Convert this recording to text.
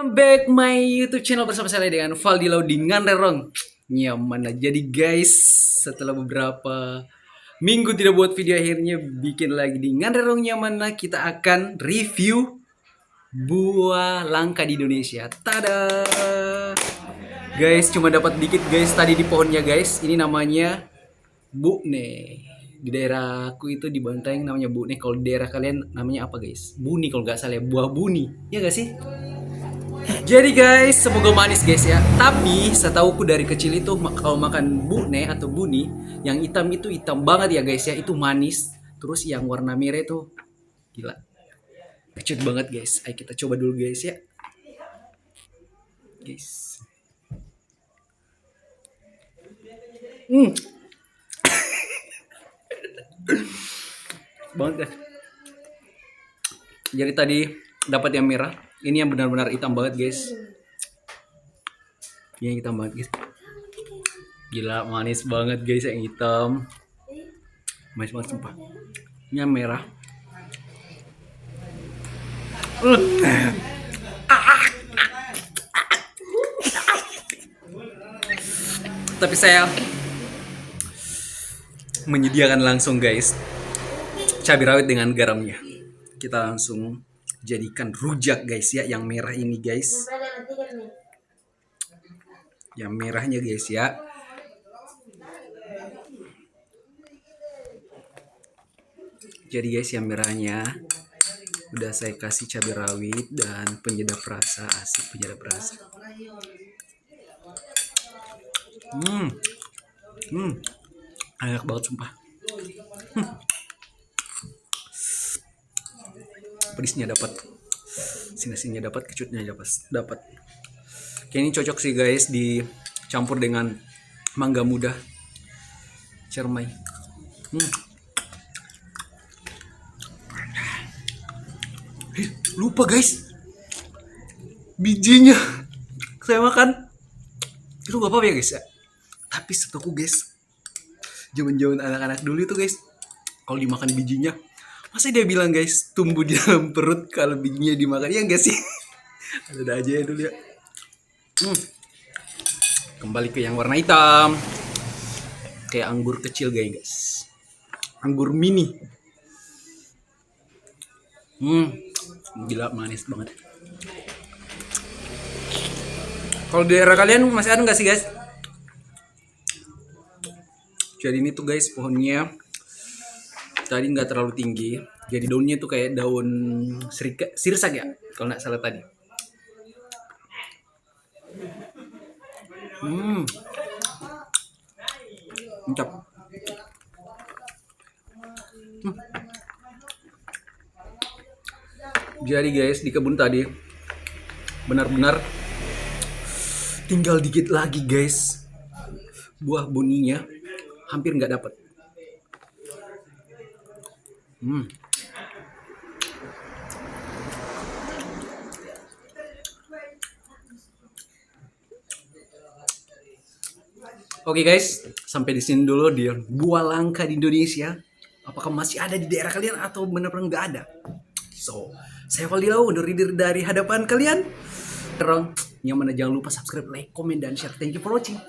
Welcome back my YouTube channel bersama saya dengan Valdilau dengan Rerong. Nyaman aja. Jadi guys, setelah beberapa minggu tidak buat video, akhirnya bikin lagi dengan Rerong nyaman. Kita akan review buah langka di Indonesia. Tada! Guys, cuma dapat dikit guys tadi di pohonnya guys. Ini namanya Bune. Di daerahku itu di Bantaeng namanya Bune. Kalau di daerah kalian namanya apa guys? Buni kalau nggak salah ya. Buah buni. Ya nggak sih? Jadi guys, semoga manis guys ya. Tapi setauku dari kecil itu kalau makan bune atau buni, yang hitam itu hitam banget ya guys ya. Itu manis. Terus yang warna merah itu gila. Kecut banget guys. Ayo kita coba dulu guys ya. Guys. Banget guys. Jadi tadi dapat yang merah. Ini yang benar-benar hitam banget guys. Ini yang hitam banget guys. Gila manis banget guys yang hitam. Manis banget sumpah. Ini yang merah. Tapi saya menyediakan langsung guys cabai rawit dengan garamnya. Kita langsung jadikan rujak guys ya, yang merah ini guys. Yang merahnya guys ya. Jadi guys yang merahnya udah saya kasih cabai rawit dan penyedap rasa, asik penyedap rasa. Enak banget sumpah. Pedisnya dapat, sinasinya dapat, kecutnya dapat. Kayak ini cocok sih guys dicampur dengan mangga muda, cermai. Lupa guys, bijinya saya makan. Itu gak apa-apa ya guys ya. Tapi setahu guys, zaman-zaman anak-anak dulu itu guys, kalau dimakan bijinya, masa dia bilang guys tumbuh di dalam perut kalau bijinya dimakan, ya enggak sih? Ada aja ya dulu ya. Kembali ke yang warna hitam, kayak anggur kecil guys, anggur mini. Gila manis banget. Kalau di daerah kalian masih ada nggak sih guys? Jadi ini tuh guys pohonnya tadi nggak terlalu tinggi, jadi daunnya tuh kayak daun sirsak ya kalau nggak salah tadi. Mantap. Jadi guys di kebun tadi benar-benar tinggal dikit lagi guys, buah buninya hampir nggak dapat. Oke guys, sampai di sini dulu di buah langka di Indonesia. Apakah masih ada di daerah kalian atau benar-benar nggak ada? So, saya Valdilau undur diri dari hadapan kalian. Terang, yang mana jangan lupa subscribe, like, comment, dan share. Thank you for watching.